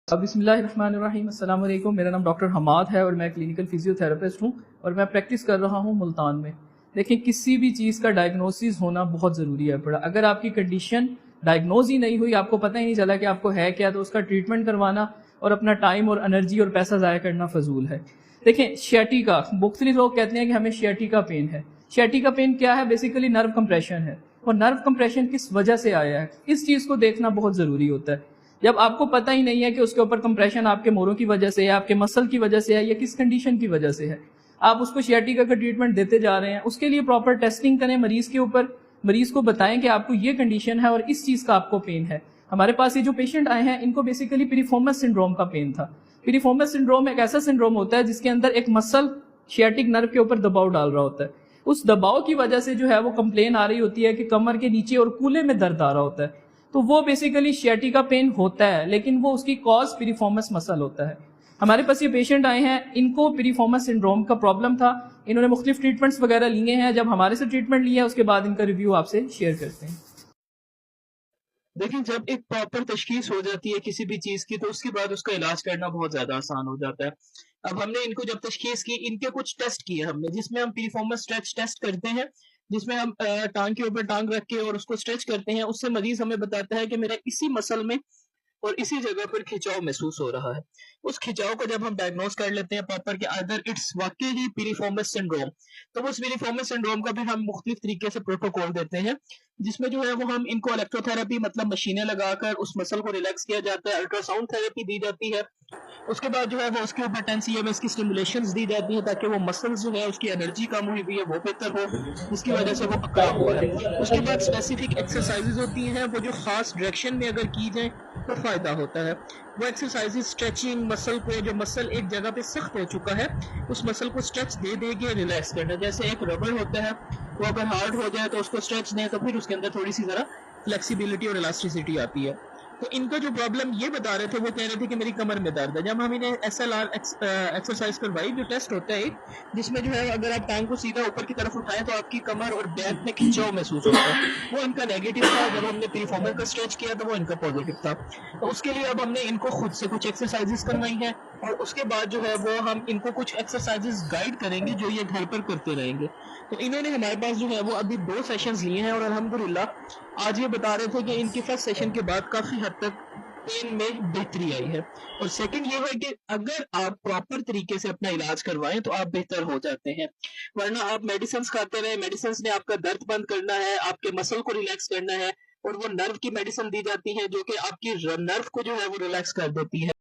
बिस्मिल्लाहिर्रहमानिर्रहीम, अस्सलाम वालेकुम। मेरा नाम डॉक्टर हमाद है और मैं क्लिनिकल फिजियोथेरेपिस्ट हूँ और मैं प्रैक्टिस कर रहा हूँ मुल्तान में। देखिए, किसी भी चीज़ का डायग्नोसिस होना बहुत ज़रूरी है। बड़ा अगर आपकी कंडीशन डायग्नोज ही नहीं हुई, आपको पता ही नहीं चला कि आपको है क्या, तो उसका ट्रीटमेंट करवाना और अपना टाइम और एनर्जी और पैसा ज़ाया करना फजूल है। देखें, शियाटिका, मुख्तलिफ लोग कहते हैं कि हमें शियाटिका पेन है। शियाटिका पेन क्या है? बेसिकली नर्व कंप्रेशन है। और नर्व कंप्रेशन किस वजह से आया है, इस चीज़ को देखना बहुत ज़रूरी होता है। जब आपको पता ही नहीं है कि उसके ऊपर कंप्रेशन आपके मोरों की वजह से है, आपके मसल की वजह से है, या किस कंडीशन की वजह से है, आप उसको शियाटिका का ट्रीटमेंट देते जा रहे हैं, उसके लिए प्रॉपर टेस्टिंग करें मरीज के ऊपर। मरीज को बताएं कि आपको ये कंडीशन है और इस चीज का आपको पेन है। हमारे पास ये जो पेशेंट आए हैं, इनको बेसिकली पिरिफॉर्मस सिंड्रोम का पेन था। पिरिफॉर्मस सिंड्रोम एक ऐसा सिंड्रोम होता है जिसके अंदर एक मसल शियाटिक नर्व के ऊपर दबाव डाल रहा होता है। उस दबाव की वजह से जो है वो कंप्लेन आ रही होती है कि कमर के नीचे और कूल्हे में दर्द आ रहा होता है। तो वो बेसिकली शियाटिका पेन होता है, लेकिन वो उसकी कॉज पिरिफॉर्मस मसल होता है। हमारे पास ये पेशेंट आए हैं, इनको पिरिफॉर्मस सिंड्रोम का प्रॉब्लम था। इन्होंने मुख्तलिफ ट्रीटमेंट्स वगैरह लिए हैं। जब हमारे से ट्रीटमेंट लिया है, उसके बाद इनका रिव्यू आपसे शेयर करते हैं। देखिए, जब एक प्रॉपर तशखीस हो जाती है किसी भी चीज की, तो उसके बाद उसका इलाज करना बहुत ज्यादा आसान हो जाता है। अब हमने इनको जब तशखीस की, इनके कुछ टेस्ट किए हमने, जिसमें हम पीरिफॉर्मस स्ट्रेच टेस्ट करते हैं, जिसमें हम टांग के ऊपर टांग रख के और उसको स्ट्रेच करते हैं। उससे मरीज हमें बताता है कि मेरा इसी मसल में और इसी जगह पर खिंचाव महसूस हो रहा है। उस खिंचाव को जब हम डायग्नोस कर लेते हैं प्रॉपर कि अगर इट्स वाकई ही पीरिफॉर्मस सिंड्रोम, तो उस पीरिफॉर्मस सिंड्रोम का भी हम मुख्तलिफ तरीके से प्रोटोकॉल देते हैं, जिसमें जो है वो हम इनको इलेक्ट्रोथेरेपी मतलब मशीनें लगाकर उस मसल को रिलैक्स किया जाता है, अल्ट्रासाउंड थेरेपी दी जाती है। उसके बाद जो है वो उसके ऊपर 10 सीएमएस की स्टिमुलेशंस दी जाती है, ताकि वो मसल्स जो है उसकी एनर्जी कम हुई हुई है वो बेहतर हो, जिसकी वजह से वो अकड़ा हुआ है। उसके बाद स्पेसिफिक एक्सरसाइजेज होती हैं, वो जो खास डायरेक्शन में अगर की जाए तो फायदा होता है। वो एक्सरसाइजेज स्ट्रेचिंग मसल को, जो मसल एक जगह पे सख्त हो चुका है, उस मसल को स्ट्रेच दे दे के रिलैक्स करना। जैसे एक रबर होता है, वो अगर हार्ड हो जाए तो उसको स्ट्रेच दें, तो फिर उसके अंदर थोड़ी सी जरा फ्लेक्सिबिलिटी और इलास्टिसिटी आती है। तो इनका जो प्रॉब्लम ये बता रहे थे, वो कह रहे थे कि मेरी कमर में दर्द है। जब हम इन्हें एसएलआर एक्सरसाइज करवाई, जो टेस्ट होता है जिसमें जो है अगर आप टांग को सीधा ऊपर की तरफ उठाएं तो आपकी कमर और बैक में खिंचाव महसूस होता है, वो इनका नेगेटिव था। जब हमने पीरिफॉर्मर का स्ट्रेच किया तो वो इनका पॉजिटिव था। तो उसके लिए अब हमने इनको खुद से कुछ एक्सरसाइजेस करवाई हैं, और उसके बाद जो है वो हम इनको कुछ एक्सरसाइजेस गाइड करेंगे जो ये घर पर करते रहेंगे। तो इन्होंने हमारे पास जो है वो अभी 2 सेशंस लिए हैं, और अल्हम्दुलिल्लाह आज ये बता रहे थे कि इनके फर्स्ट सेशन के बाद काफी हद तक पेन में बेहतरी आई है। और सेकंड ये है कि अगर आप प्रॉपर तरीके से अपना इलाज करवाएं तो आप बेहतर हो जाते हैं। वरना आप मेडिसिन खाते रहे, मेडिसिन ने आपका दर्द बंद करना है, आपके मसल को रिलैक्स करना है, और वो नर्व की मेडिसिन दी जाती है जो कि आपकी नर्व को जो है वो रिलैक्स कर देती है।